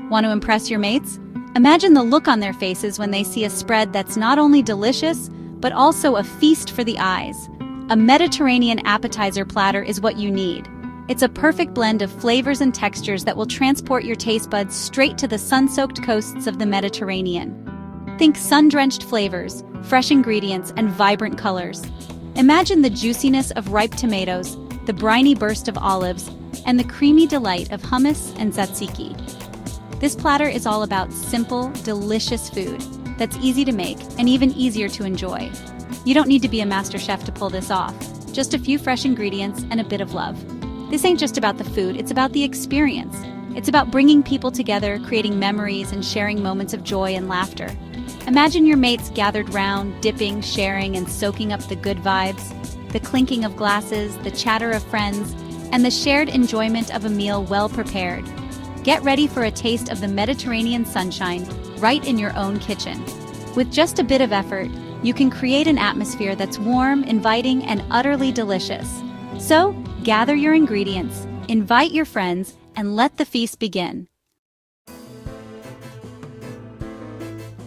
Want to impress your mates? Imagine the look on their faces when they see a spread that's not only delicious, but also a feast for the eyes. A Mediterranean appetizer platter is what you need. It's a perfect blend of flavors and textures that will transport your taste buds straight to the sun-soaked coasts of the Mediterranean. Think sun-drenched flavors, fresh ingredients, and vibrant colors. Imagine the juiciness of ripe tomatoes, the briny burst of olives, and the creamy delight of hummus and tzatziki. This platter is all about simple, delicious food that's easy to make and even easier to enjoy. You don't need to be a master chef to pull this off. Just a few fresh ingredients and a bit of love. This ain't just about the food, it's about the experience. It's about bringing people together, creating memories, and sharing moments of joy and laughter. Imagine your mates gathered round, dipping, sharing, and soaking up the good vibes, the clinking of glasses, the chatter of friends, and the shared enjoyment of a meal well prepared. Get ready for a taste of the Mediterranean sunshine right in your own kitchen. With just a bit of effort, you can create an atmosphere that's warm, inviting, and utterly delicious. So, gather your ingredients, invite your friends, and let the feast begin.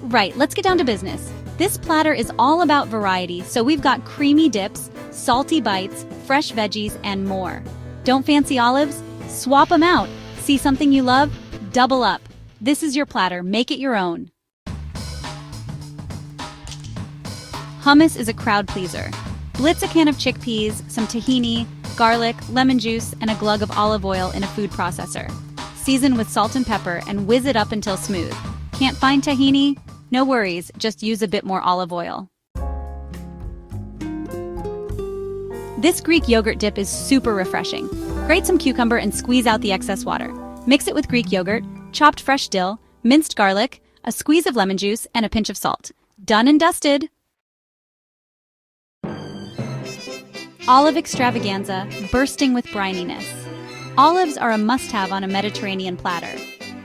Right, let's get down to business. This platter is all about variety, so we've got creamy dips, salty bites, fresh veggies, and more. Don't fancy olives? Swap them out. See something you love? Double up. This is your platter. Make it your own. Hummus is a crowd pleaser. Blitz a can of chickpeas, some tahini, garlic, lemon juice, and a glug of olive oil in a food processor. Season with salt and pepper and whiz it up until smooth. Can't find tahini? No worries, just use a bit more olive oil. This Greek yogurt dip is super refreshing. Grate some cucumber and squeeze out the excess water. Mix it with Greek yogurt, chopped fresh dill, minced garlic, a squeeze of lemon juice, and a pinch of salt. Done and dusted! Olive extravaganza, bursting with brininess. Olives are a must-have on a Mediterranean platter.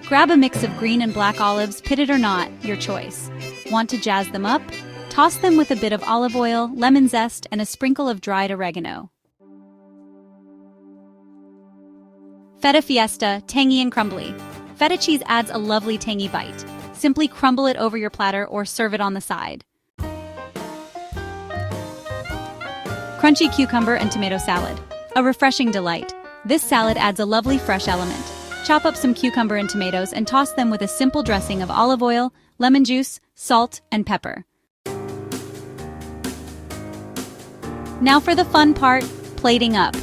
Grab a mix of green and black olives, pitted or not, your choice. Want to jazz them up? Toss them with a bit of olive oil, lemon zest, and a sprinkle of dried oregano. Feta fiesta, tangy and crumbly. Feta cheese adds a lovely tangy bite. Simply crumble it over your platter or serve it on the side. Crunchy cucumber and tomato salad. A refreshing delight. This salad adds a lovely fresh element. Chop up some cucumber and tomatoes and toss them with a simple dressing of olive oil, lemon juice, salt, and pepper. Now for the fun part, plating up.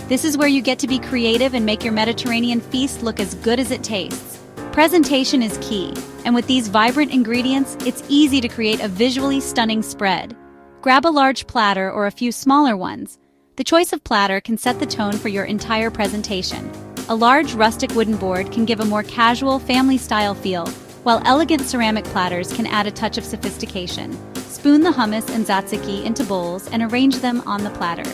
This is where you get to be creative and make your Mediterranean feast look as good as it tastes. Presentation is key, and with these vibrant ingredients, it's easy to create a visually stunning spread. Grab a large platter or a few smaller ones. The choice of platter can set the tone for your entire presentation. A large rustic wooden board can give a more casual, family-style feel, while elegant ceramic platters can add a touch of sophistication. Spoon the hummus and tzatziki into bowls and arrange them on the platter.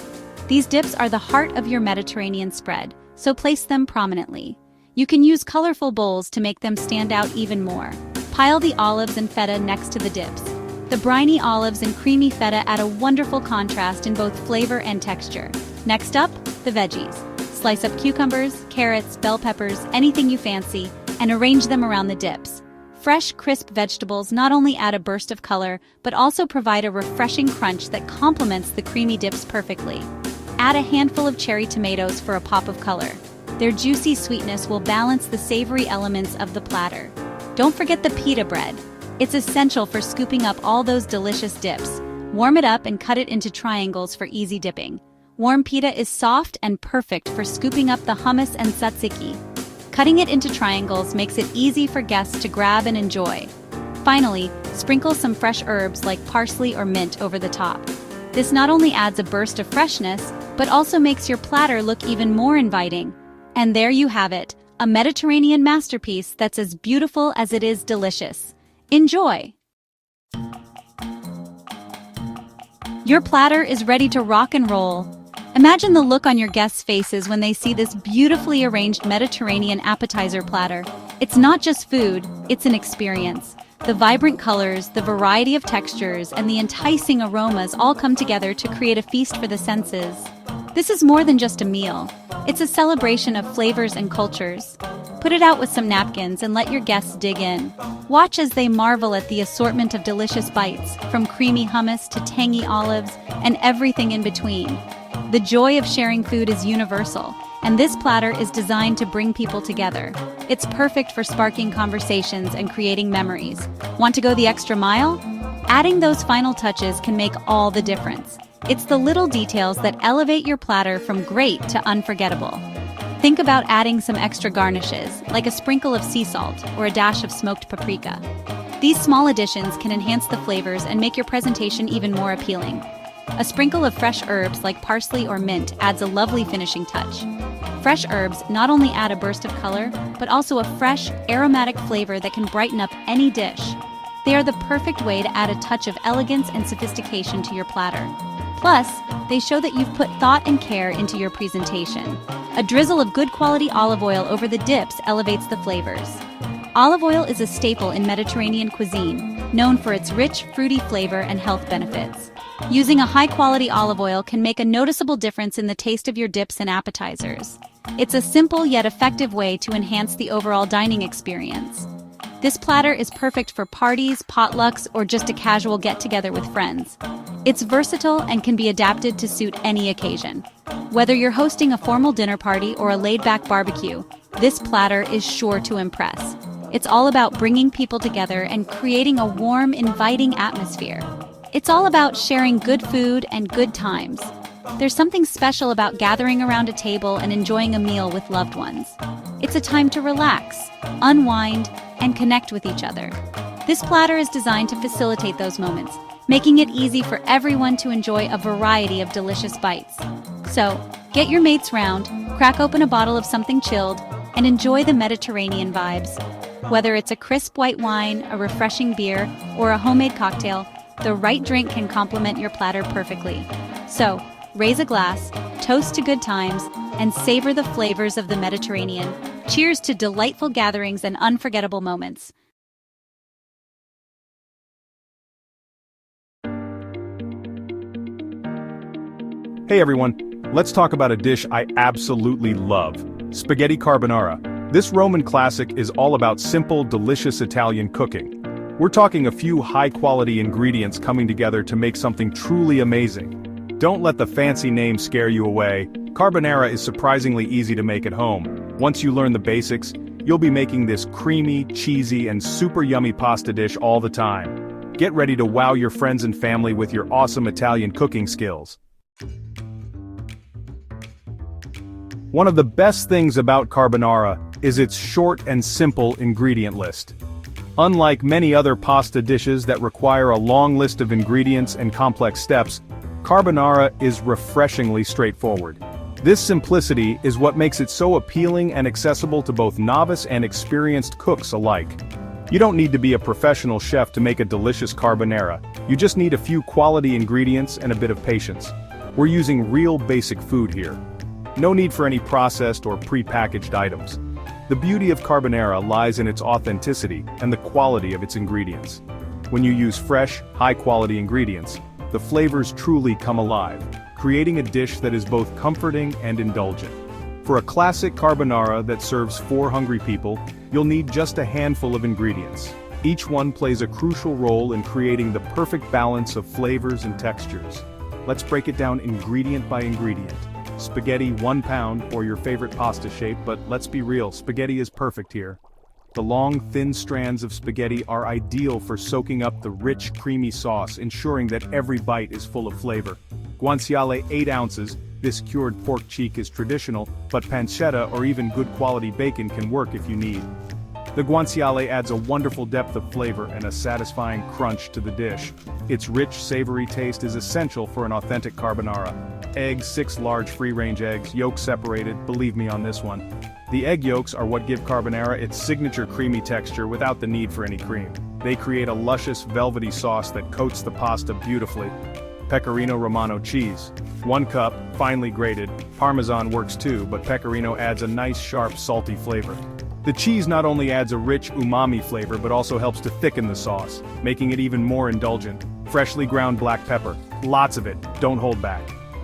These dips are the heart of your Mediterranean spread, so place them prominently. You can use colorful bowls to make them stand out even more. Pile the olives and feta next to the dips. The briny olives and creamy feta add a wonderful contrast in both flavor and texture. Next up, the veggies. Slice up cucumbers, carrots, bell peppers, anything you fancy, and arrange them around the dips. Fresh, crisp vegetables not only add a burst of color, but also provide a refreshing crunch that complements the creamy dips perfectly. Add a handful of cherry tomatoes for a pop of color. Their juicy sweetness will balance the savory elements of the platter. Don't forget the pita bread. It's essential for scooping up all those delicious dips. Warm it up and cut it into triangles for easy dipping. Warm pita is soft and perfect for scooping up the hummus and tzatziki. Cutting it into triangles makes it easy for guests to grab and enjoy. Finally, sprinkle some fresh herbs like parsley or mint over the top. This not only adds a burst of freshness, but also makes your platter look even more inviting. And there you have it, a Mediterranean masterpiece that's as beautiful as it is delicious. Enjoy! Your platter is ready to rock and roll. Imagine the look on your guests' faces when they see this beautifully arranged Mediterranean appetizer platter. It's not just food, it's an experience. The vibrant colors, the variety of textures, and the enticing aromas all come together to create a feast for the senses. This is more than just a meal. It's a celebration of flavors and cultures. Put it out with some napkins and let your guests dig in. Watch as they marvel at the assortment of delicious bites, from creamy hummus to tangy olives and everything in between. The joy of sharing food is universal, and this platter is designed to bring people together. It's perfect for sparking conversations and creating memories. Want to go the extra mile? Adding those final touches can make all the difference. It's the little details that elevate your platter from great to unforgettable. Think about adding some extra garnishes, like a sprinkle of sea salt or a dash of smoked paprika. These small additions can enhance the flavors and make your presentation even more appealing. A sprinkle of fresh herbs like parsley or mint adds a lovely finishing touch. Fresh herbs not only add a burst of color, but also a fresh, aromatic flavor that can brighten up any dish. They are the perfect way to add a touch of elegance and sophistication to your platter. Plus, they show that you've put thought and care into your presentation. A drizzle of good quality olive oil over the dips elevates the flavors. Olive oil is a staple in Mediterranean cuisine, known for its rich, fruity flavor and health benefits. Using a high-quality olive oil can make a noticeable difference in the taste of your dips and appetizers. It's a simple yet effective way to enhance the overall dining experience. This platter is perfect for parties, potlucks, or just a casual get-together with friends. It's versatile and can be adapted to suit any occasion. Whether you're hosting a formal dinner party or a laid-back barbecue, this platter is sure to impress. It's all about bringing people together and creating a warm, inviting atmosphere. It's all about sharing good food and good times. There's something special about gathering around a table and enjoying a meal with loved ones. It's a time to relax, unwind, and connect with each other. This platter is designed to facilitate those moments, making it easy for everyone to enjoy a variety of delicious bites. So, get your mates round, crack open a bottle of something chilled, and enjoy the Mediterranean vibes. Whether it's a crisp white wine, a refreshing beer, or a homemade cocktail, the right drink can complement your platter perfectly. So, raise a glass, toast to good times, and savor the flavors of the Mediterranean. Cheers to delightful gatherings and unforgettable moments. Hey everyone, let's talk about a dish I absolutely love, spaghetti carbonara. This Roman classic is all about simple, delicious Italian cooking. We're talking a few high-quality ingredients coming together to make something truly amazing. Don't let the fancy name scare you away. Carbonara is surprisingly easy to make at home. Once you learn the basics, you'll be making this creamy, cheesy, and super yummy pasta dish all the time. Get ready to wow your friends and family with your awesome Italian cooking skills. One of the best things about carbonara is its short and simple ingredient list. Unlike many other pasta dishes that require a long list of ingredients and complex steps, carbonara is refreshingly straightforward. This simplicity is what makes it so appealing and accessible to both novice and experienced cooks alike. You don't need to be a professional chef to make a delicious carbonara. You just need a few quality ingredients and a bit of patience. We're using real basic food here. No need for any processed or pre-packaged items. The beauty of carbonara lies in its authenticity and the quality of its ingredients. When you use fresh, high-quality ingredients, the flavors truly come alive, creating a dish that is both comforting and indulgent. For a classic carbonara that serves 4 hungry people, you'll need just a handful of ingredients. Each one plays a crucial role in creating the perfect balance of flavors and textures. Let's break it down ingredient by ingredient. Spaghetti 1 pound, or your favorite pasta shape, but let's be real, spaghetti is perfect here. The long, thin strands of spaghetti are ideal for soaking up the rich, creamy sauce, ensuring that every bite is full of flavor. Guanciale 8 ounces, this cured pork cheek is traditional, but pancetta or even good quality bacon can work if you need. The guanciale adds a wonderful depth of flavor and a satisfying crunch to the dish. Its rich, savory taste is essential for an authentic carbonara. Eggs, 6 large free-range eggs, yolks separated, believe me on this one. The egg yolks are what give carbonara its signature creamy texture without the need for any cream. They create a luscious, velvety sauce that coats the pasta beautifully. Pecorino Romano cheese. 1 cup, finely grated. Parmesan works too, but pecorino adds a nice, sharp, salty flavor. The cheese not only adds a rich umami flavor but also helps to thicken the sauce, making it even more indulgent. Freshly ground black pepper. Lots of it, don't hold back.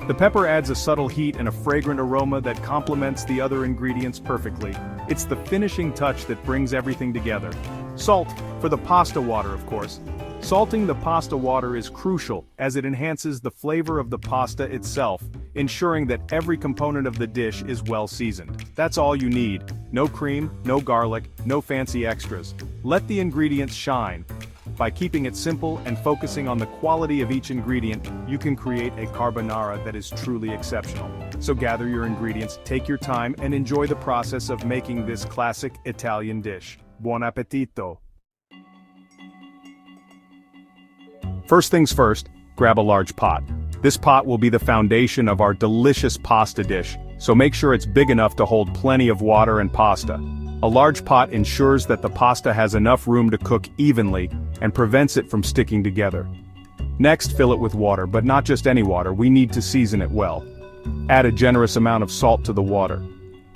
The pepper adds a subtle heat and a fragrant aroma that complements the other ingredients perfectly. It's the finishing touch that brings everything together. Salt, for the pasta water of course. Salting the pasta water is crucial as it enhances the flavor of the pasta itself, ensuring that every component of the dish is well seasoned. That's all you need. No cream, no garlic, no fancy extras. Let the ingredients shine. By keeping it simple and focusing on the quality of each ingredient, you can create a carbonara that is truly exceptional. So gather your ingredients, take your time, and enjoy the process of making this classic Italian dish. Buon appetito! First things first, grab a large pot. This pot will be the foundation of our delicious pasta dish, so make sure it's big enough to hold plenty of water and pasta. A large pot ensures that the pasta has enough room to cook evenly and prevents it from sticking together. Next, fill it with water, but not just any water, we need to season it well. Add a generous amount of salt to the water.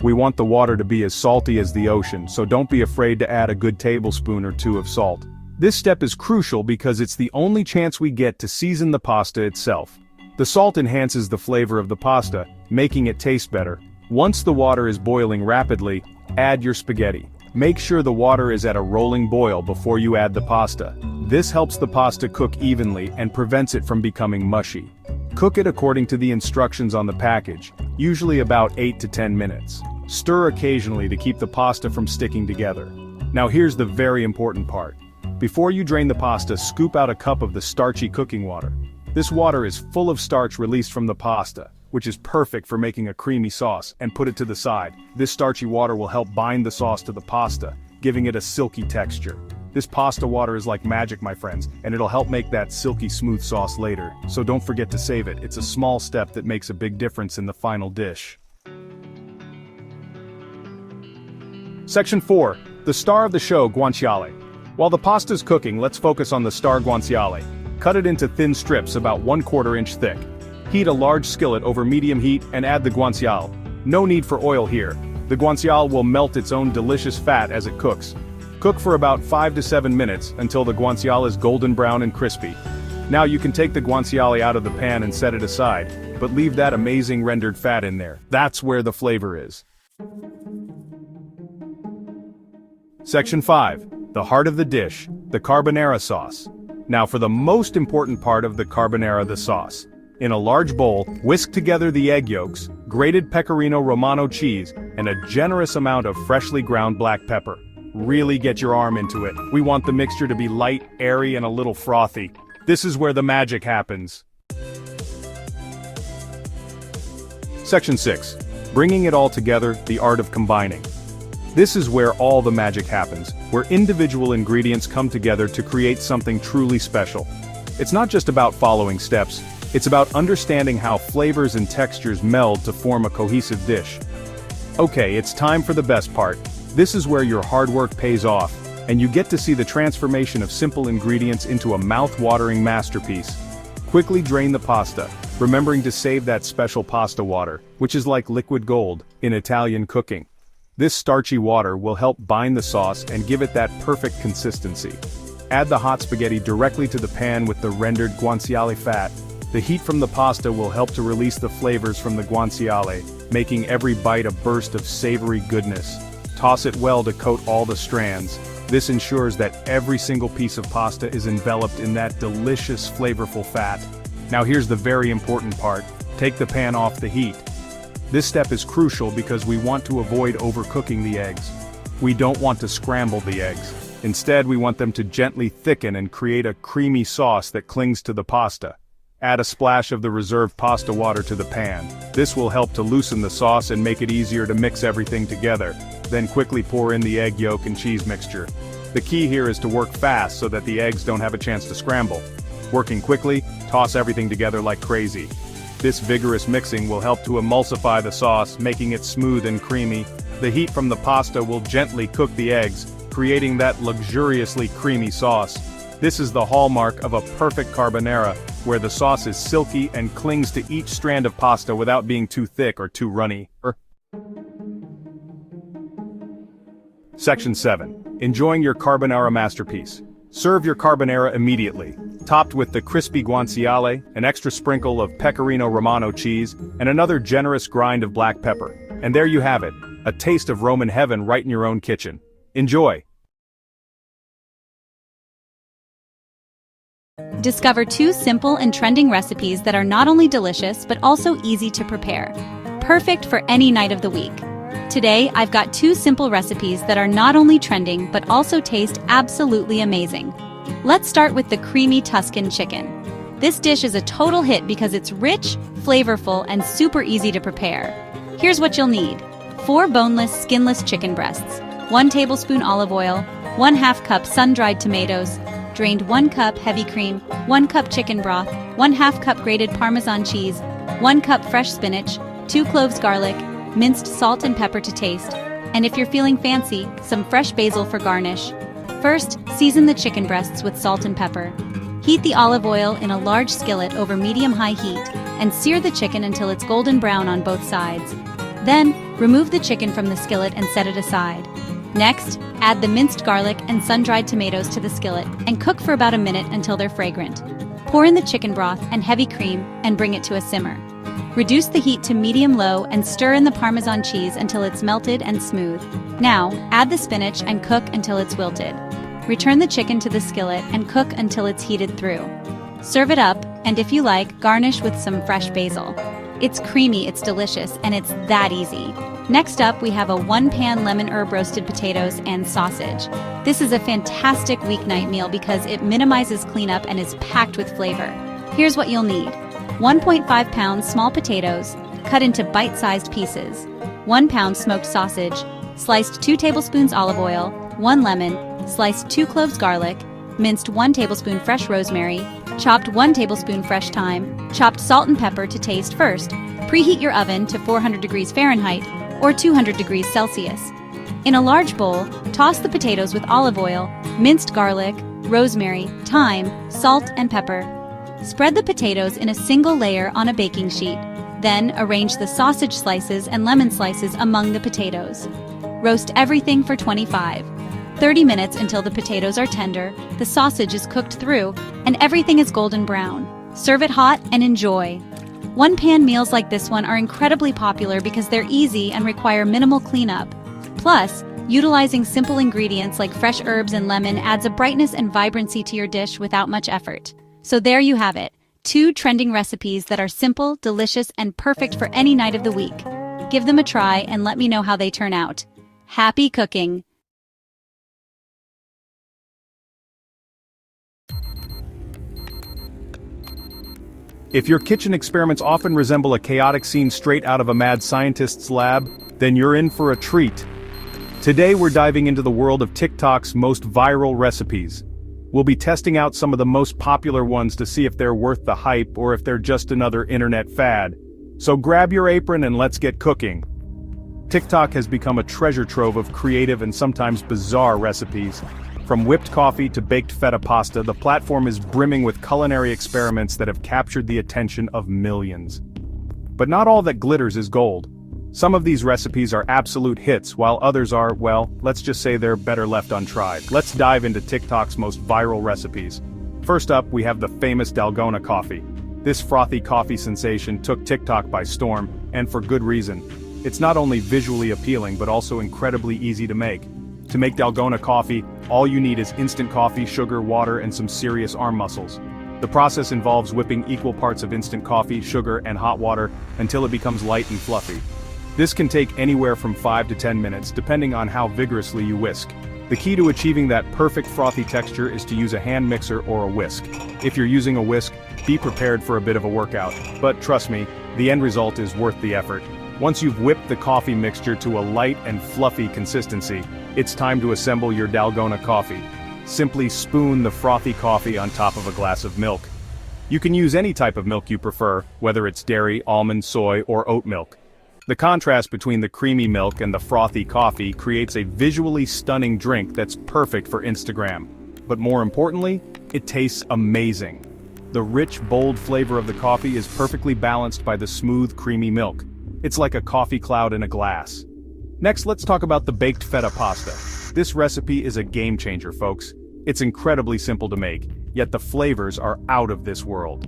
We want the water to be as salty as the ocean, so don't be afraid to add a good tablespoon or two of salt. This step is crucial because it's the only chance we get to season the pasta itself. The salt enhances the flavor of the pasta, making it taste better. Once the water is boiling rapidly, add your spaghetti. Make sure the water is at a rolling boil before you add the pasta. This helps the pasta cook evenly and prevents it from becoming mushy. Cook it according to the instructions on the package, usually about 8 to 10 minutes. Stir occasionally to keep the pasta from sticking together. Now here's the very important part. Before you drain the pasta, scoop out a cup of the starchy cooking water. This water is full of starch released from the pasta, which is perfect for making a creamy sauce, and put it to the side. This starchy water will help bind the sauce to the pasta, giving it a silky texture. This pasta water is like magic, my friends, and it'll help make that silky smooth sauce later, so don't forget to save it. It's a small step that makes a big difference in the final dish. Section 4. The star of the show, guanciale. While the pasta's cooking, let's focus on the star guanciale. Cut it into thin strips about 1/4 inch thick. Heat a large skillet over medium heat and add the guanciale. No need for oil here. The guanciale will melt its own delicious fat as it cooks. Cook for about 5 to 7 minutes until the guanciale is golden brown and crispy. Now you can take the guanciale out of the pan and set it aside, but leave that amazing rendered fat in there. That's where the flavor is. Section 5. The heart of the dish, the carbonara sauce. Now for the most important part of the carbonara, the sauce. In a large bowl, whisk together the egg yolks, grated pecorino romano cheese, and a generous amount of freshly ground black pepper. Really get your arm into it. We want the mixture to be light, airy, and a little frothy. This is where the magic happens. Section 6. Bringing it all together, the art of combining. This is where all the magic happens, where individual ingredients come together to create something truly special. It's not just about following steps, it's about understanding how flavors and textures meld to form a cohesive dish. Okay, it's time for the best part. This is where your hard work pays off, and you get to see the transformation of simple ingredients into a mouth-watering masterpiece. Quickly drain the pasta, remembering to save that special pasta water, which is like liquid gold in Italian cooking. This starchy water will help bind the sauce and give it that perfect consistency. Add the hot spaghetti directly to the pan with the rendered guanciale fat. The heat from the pasta will help to release the flavors from the guanciale, making every bite a burst of savory goodness. Toss it well to coat all the strands. This ensures that every single piece of pasta is enveloped in that delicious, flavorful fat. Now here's the very important part. Take the pan off the heat. This step is crucial because we want to avoid overcooking the eggs. We don't want to scramble the eggs. Instead, we want them to gently thicken and create a creamy sauce that clings to the pasta. Add a splash of the reserved pasta water to the pan. This will help to loosen the sauce and make it easier to mix everything together. Then quickly pour in the egg yolk and cheese mixture. The key here is to work fast so that the eggs don't have a chance to scramble. Working quickly, toss everything together like crazy. This vigorous mixing will help to emulsify the sauce, making it smooth and creamy. The heat from the pasta will gently cook the eggs, creating that luxuriously creamy sauce. This is the hallmark of a perfect carbonara, where the sauce is silky and clings to each strand of pasta without being too thick or too runny. Section 7. Enjoying your carbonara masterpiece. Serve your carbonara immediately. topped with the crispy guanciale, an extra sprinkle of pecorino romano cheese, and another generous grind of black pepper. And there you have it, a taste of Roman heaven right in your own kitchen. Enjoy! Discover 2 simple and trending recipes that are not only delicious but also easy to prepare. Perfect for any night of the week. Today, I've got 2 simple recipes that are not only trending but also taste absolutely amazing. Let's start with the creamy Tuscan chicken. This dish is a total hit because it's rich, flavorful, and super easy to prepare. Here's what you'll need. 4 boneless, skinless chicken breasts, 1 tablespoon olive oil, 1/2 cup sun-dried tomatoes, drained 1 cup heavy cream, 1 cup chicken broth, 1/2 cup grated Parmesan cheese, 1 cup fresh spinach, 2 cloves garlic, minced salt and pepper to taste, and if you're feeling fancy, some fresh basil for garnish. First, season the chicken breasts with salt and pepper. Heat the olive oil in a large skillet over medium-high heat and sear the chicken until it's golden brown on both sides. Then, remove the chicken from the skillet and set it aside. Next, add the minced garlic and sun-dried tomatoes to the skillet and cook for about a minute until they're fragrant. Pour in the chicken broth and heavy cream and bring it to a simmer. Reduce the heat to medium-low and stir in the Parmesan cheese until it's melted and smooth. Now, add the spinach and cook until it's wilted. Return the chicken to the skillet and cook until it's heated through. Serve it up, and if you like, garnish with some fresh basil. It's creamy, it's delicious, and it's that easy. Next up, we have a 1-pan lemon herb roasted potatoes and sausage. This is a fantastic weeknight meal because it minimizes cleanup and is packed with flavor. Here's what you'll need. 1.5 pounds small potatoes, cut into bite-sized pieces. 1 pound smoked sausage, sliced 2 tablespoons olive oil, 1 lemon, sliced 2 cloves garlic, minced 1 tablespoon fresh rosemary, chopped 1 tablespoon fresh thyme, chopped salt and pepper to taste first. Preheat your oven to 400 degrees Fahrenheit or 200 degrees Celsius. In a large bowl, toss the potatoes with olive oil, minced garlic, rosemary, thyme, salt, and pepper. Spread the potatoes in a single layer on a baking sheet. Then arrange the sausage slices and lemon slices among the potatoes. Roast everything for 25-30 minutes until the potatoes are tender, the sausage is cooked through, and everything is golden brown. Serve it hot and enjoy. One-pan meals like this one are incredibly popular because they're easy and require minimal cleanup. Plus, utilizing simple ingredients like fresh herbs and lemon adds a brightness and vibrancy to your dish without much effort. So there you have it, 2 trending recipes that are simple, delicious, and perfect for any night of the week. Give them a try and let me know how they turn out. Happy cooking! If your kitchen experiments often resemble a chaotic scene straight out of a mad scientist's lab, then you're in for a treat. Today we're diving into the world of TikTok's most viral recipes. We'll be testing out some of the most popular ones to see if they're worth the hype or if they're just another internet fad. So grab your apron and let's get cooking. TikTok has become a treasure trove of creative and sometimes bizarre recipes. From whipped coffee to baked feta pasta, the platform is brimming with culinary experiments that have captured the attention of millions. But not all that glitters is gold. Some of these recipes are absolute hits, while others are, well, let's just say they're better left untried. Let's dive into TikTok's most viral recipes. First up, we have the famous Dalgona coffee. This frothy coffee sensation took TikTok by storm, and for good reason. It's not only visually appealing but also incredibly easy to make. To make Dalgona coffee, all you need is instant coffee, sugar, water, and some serious arm muscles. The process involves whipping equal parts of instant coffee, sugar, and hot water until it becomes light and fluffy. This can take anywhere from 5 to 10 minutes, depending on how vigorously you whisk. The key to achieving that perfect frothy texture is to use a hand mixer or a whisk. If you're using a whisk, be prepared for a bit of a workout, but trust me, the end result is worth the effort. Once you've whipped the coffee mixture to a light and fluffy consistency, it's time to assemble your Dalgona coffee. Simply spoon the frothy coffee on top of a glass of milk. You can use any type of milk you prefer, whether it's dairy, almond, soy, or oat milk. The contrast between the creamy milk and the frothy coffee creates a visually stunning drink that's perfect for Instagram. But more importantly, it tastes amazing. The rich, bold flavor of the coffee is perfectly balanced by the smooth, creamy milk. It's like a coffee cloud in a glass. Next, let's talk about the baked feta pasta. This recipe is a game changer, folks. It's incredibly simple to make. yet the flavors are out of this world.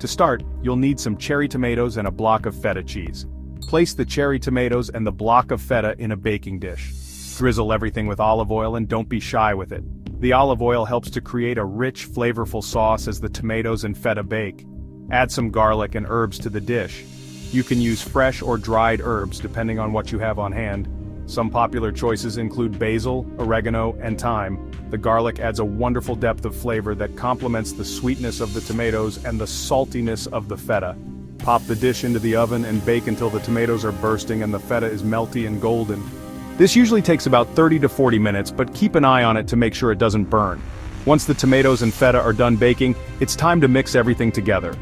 To start, you'll need some cherry tomatoes and a block of feta cheese. Place the cherry tomatoes and the block of feta in a baking dish. Drizzle everything with olive oil and don't be shy with it. The olive oil helps to create a rich, flavorful sauce as the tomatoes and feta bake. Add some garlic and herbs to the dish. You can use fresh or dried herbs depending on what you have on hand. Some popular choices include basil, oregano, and thyme. The garlic adds a wonderful depth of flavor that complements the sweetness of the tomatoes and the saltiness of the feta. Pop the dish into the oven and bake until the tomatoes are bursting and the feta is melty and golden. This usually takes about 30 to 40 minutes, but keep an eye on it to make sure it doesn't burn. Once the tomatoes and feta are done baking, it's time to mix everything together.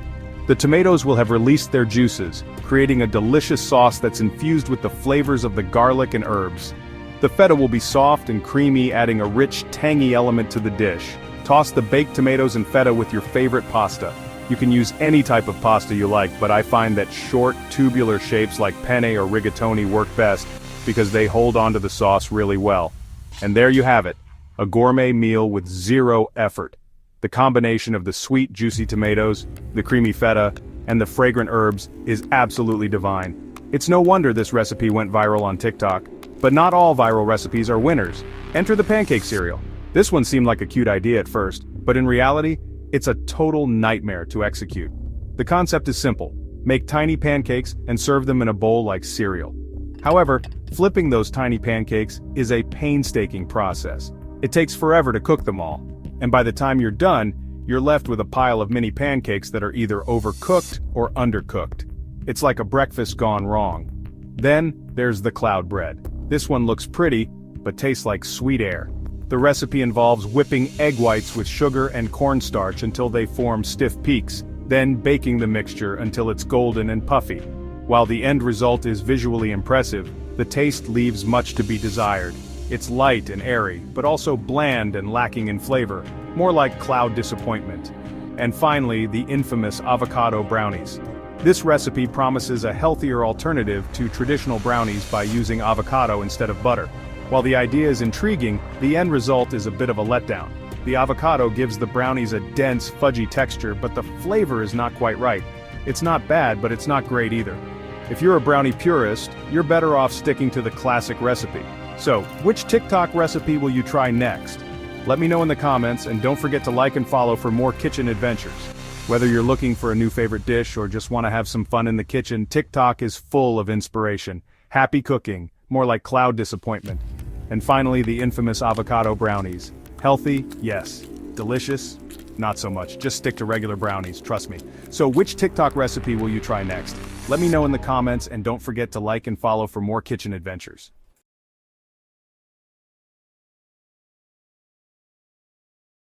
The tomatoes will have released their juices, creating a delicious sauce that's infused with the flavors of the garlic and herbs. The feta will be soft and creamy, adding a rich, tangy element to the dish. Toss the baked tomatoes and feta with your favorite pasta. You can use any type of pasta you like, but I find that short, tubular shapes like penne or rigatoni work best because they hold onto the sauce really well. And there you have it, a gourmet meal with zero effort. The combination of the sweet, juicy tomatoes, the creamy feta, and the fragrant herbs is absolutely divine. It's no wonder this recipe went viral on TikTok. But not all viral recipes are winners. Enter the pancake cereal. This one seemed like a cute idea at first, but in reality, it's a total nightmare to execute. The concept is simple. Make tiny pancakes and serve them in a bowl like cereal. However, flipping those tiny pancakes is a painstaking process. It takes forever to cook them all. And by the time you're done, you're left with a pile of mini pancakes that are either overcooked or undercooked. It's like a breakfast gone wrong. Then, there's the cloud bread. This one looks pretty, but tastes like sweet air. The recipe involves whipping egg whites with sugar and cornstarch until they form stiff peaks, then baking the mixture until it's golden and puffy. While the end result is visually impressive, the taste leaves much to be desired. It's light and airy, but also bland and lacking in flavor, more like cloud disappointment. And finally, the infamous avocado brownies. This recipe promises a healthier alternative to traditional brownies by using avocado instead of butter. While the idea is intriguing, the end result is a bit of a letdown. The avocado gives the brownies a dense, fudgy texture, but the flavor is not quite right. It's not bad, but it's not great either. If you're a brownie purist, you're better off sticking to the classic recipe. So, which TikTok recipe will you try next? Let me know in the comments, and don't forget to like and follow for more kitchen adventures. Whether you're looking for a new favorite dish or just want to have some fun in the kitchen, TikTok is full of inspiration. Happy cooking, more like cloud disappointment. And finally, the infamous avocado brownies. Healthy, yes. Delicious, not so much. Just stick to regular brownies, trust me. So which TikTok recipe will you try next? Let me know in the comments, and don't forget to like and follow for more kitchen adventures.